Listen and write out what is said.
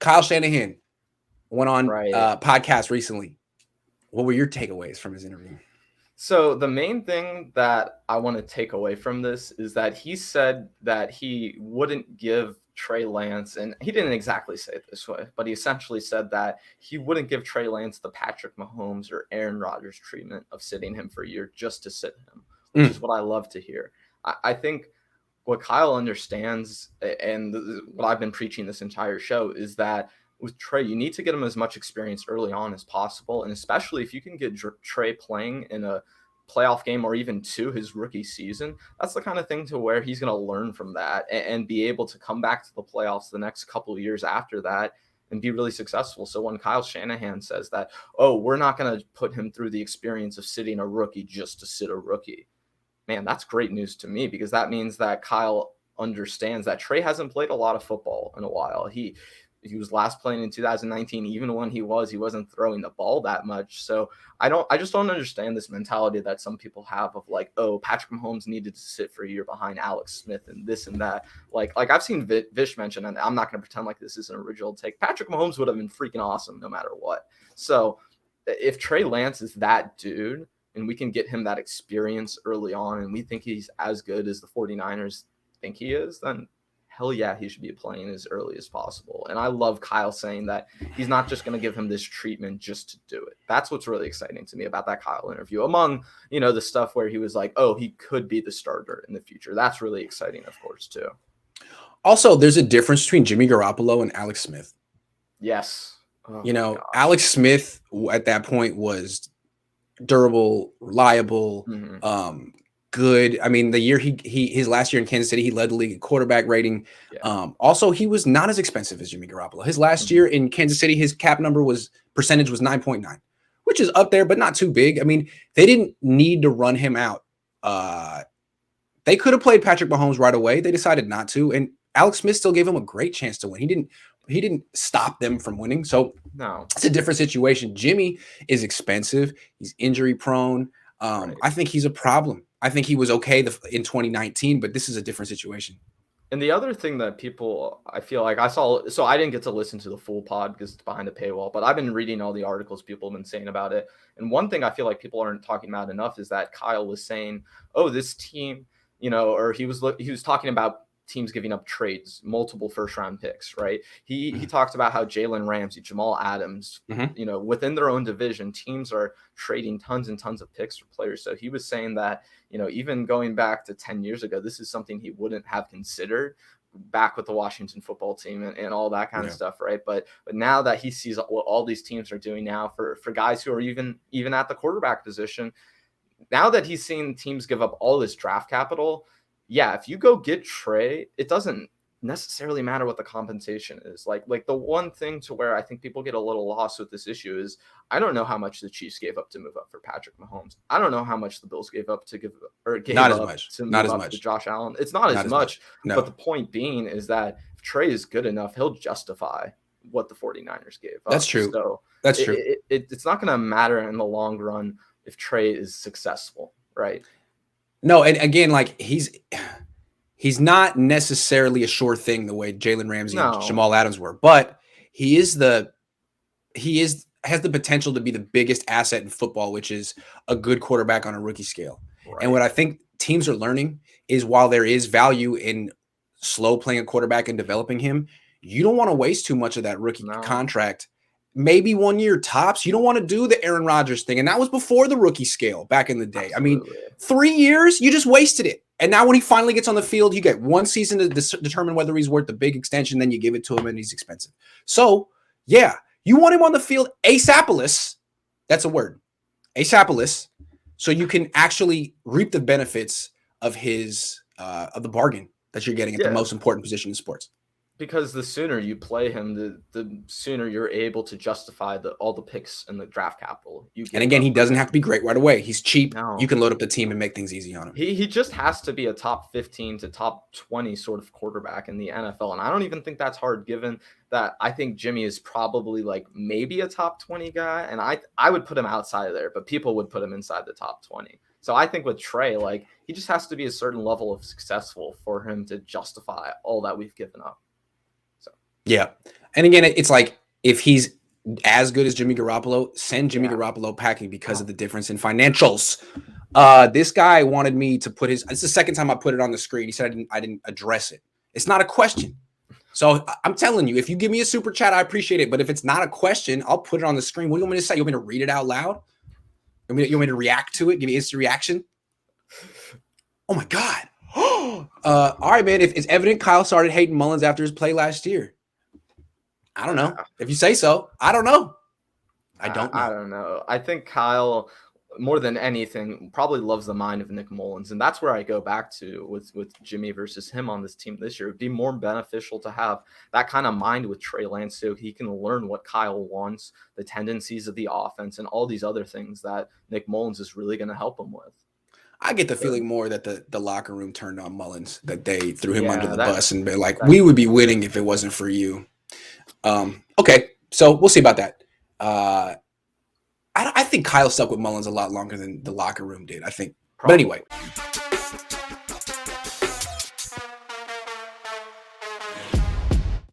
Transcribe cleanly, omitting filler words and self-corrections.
Kyle Shanahan went on Right. podcast recently. What were your takeaways from his interview? So the main thing that I want to take away from this is that he said that he wouldn't give Trey Lance, and he didn't exactly say it this way, but he essentially said that he wouldn't give Trey Lance the Patrick Mahomes or Aaron Rodgers treatment of sitting him for a year just to sit him, which is what I love to hear. I think what Kyle understands, and what I've been preaching this entire show, is that with Trey, you need to get him as much experience early on as possible. And especially if you can get Trey playing in a playoff game or even two his rookie season, that's the kind of thing to where he's going to learn from that and be able to come back to the playoffs the next couple of years after that and be really successful. So when Kyle Shanahan says that, oh, we're not going to put him through the experience of sitting a rookie just to sit a rookie, man, that's great news to me, because that means that Kyle understands that Trey hasn't played a lot of football in a while. He was last playing in 2019. Even when he wasn't throwing the ball that much. So I just don't understand this mentality that some people have of like, oh, Patrick Mahomes needed to sit for a year behind Alex Smith and this and that. Like I've seen Vish mention, and I'm not going to pretend like this is an original take, Patrick Mahomes would have been freaking awesome no matter what. So if Trey Lance is that dude, and we can get him that experience early on, and we think he's as good as the 49ers think he is, then hell yeah, he should be playing as early as possible. And I love Kyle saying that he's not just going to give him this treatment just to do it. That's what's really exciting to me about that Kyle interview, among, the stuff where he was like, oh, he could be the starter in the future. That's really exciting, of course, too. Also, there's a difference between Jimmy Garoppolo and Alex Smith. Yes. Alex Smith at that point was durable, reliable, good. I mean, the year his last year in Kansas City, he led the league in quarterback rating. Yeah. Also, he was not as expensive as Jimmy Garoppolo. His last year in Kansas City, his cap number percentage was 9.9, which is up there, but not too big. I mean, they didn't need to run him out. They could have played Patrick Mahomes right away. They decided not to, and Alex Smith still gave him a great chance to win. He didn't stop them from winning. So no, it's a different situation. Jimmy is expensive. He's injury prone. Right. I think he's a problem. I think he was okay in 2019, but this is a different situation. And the other thing that I feel like I saw, so I didn't get to listen to the full pod because it's behind a paywall, but I've been reading all the articles people have been saying about it. And one thing I feel like people aren't talking about enough is that Kyle was saying, oh, this team, or he was talking about teams giving up trades, multiple first-round picks, right? He talked about how Jalen Ramsey, Jamal Adams, within their own division, teams are trading tons and tons of picks for players. So he was saying that, even going back to 10 years ago, this is something he wouldn't have considered back with the Washington football team and all that kind of stuff, right? But now that he sees what all these teams are doing now for guys who are even at the quarterback position, now that he's seen teams give up all this draft capital, yeah, if you go get Trey, it doesn't necessarily matter what the compensation is. Like the one thing to where I think people get a little lost with this issue is I don't know how much the Chiefs gave up to move up for Patrick Mahomes. I don't know how much the Bills gave up to move up to Josh Allen. It's not as much. No. But the point being is that if Trey is good enough, he'll justify what the 49ers gave up. That's true. So that's true. It's not going to matter in the long run if Trey is successful, right? No, and again, like he's not necessarily a sure thing the way Jalen Ramsey and Jamal Adams were, but he has the potential to be the biggest asset in football, which is a good quarterback on a rookie scale. Right. And what I think teams are learning is while there is value in slow playing a quarterback and developing him, you don't want to waste too much of that rookie contract. Maybe 1 year tops. You don't want to do the Aaron Rodgers thing. And that was before the rookie scale back in the day. Absolutely. I mean, 3 years, you just wasted it. And now when he finally gets on the field, you get one season to determine whether he's worth the big extension. Then you give it to him and he's expensive. So, yeah, you want him on the field A.S.A.P. That's a word. A.S.A.P. So you can actually reap the benefits of of the bargain that you're getting at the most important position in sports. Because the sooner you play him, the sooner you're able to justify all the picks and the draft capital. And again, he doesn't have to be great right away. He's cheap. No. You can load up the team and make things easy on him. He just has to be a top 15 to top 20 sort of quarterback in the NFL. And I don't even think that's hard, given that I think Jimmy is probably like maybe a top 20 guy. And I would put him outside of there, but people would put him inside the top 20. So I think with Trey, like he just has to be a certain level of successful for him to justify all that we've given up. Yeah. And again, it's like if he's as good as Jimmy Garoppolo, send Jimmy Yeah. Garoppolo packing because of the difference in financials. This guy wanted me to put his. It's the second time I put it on the screen. He said I didn't address it. It's not a question. So I'm telling you, if you give me a super chat, I appreciate it. But if it's not a question, I'll put it on the screen. What do you want me to say? You want me to read it out loud? You want me to react to it? Give me instant reaction? Oh my God. All right, man. If it's evident Kyle started hating Mullins after his play last year. I don't know. If you say so, I don't know. I don't know. I don't know. I think Kyle, more than anything, probably loves the mind of Nick Mullins, and that's where I go back to with Jimmy versus him on this team this year. It'd be more beneficial to have that kind of mind with Trey Lance, so he can learn what Kyle wants, the tendencies of the offense, and all these other things that Nick Mullins is really going to help him with. I get the feeling more that the locker room turned on Mullins, that they threw him under the that- bus and been like, we would be winning if it wasn't for you. Okay, so we'll see about that. I think Kyle stuck with Mullins a lot longer than the locker room did, I think. But anyway.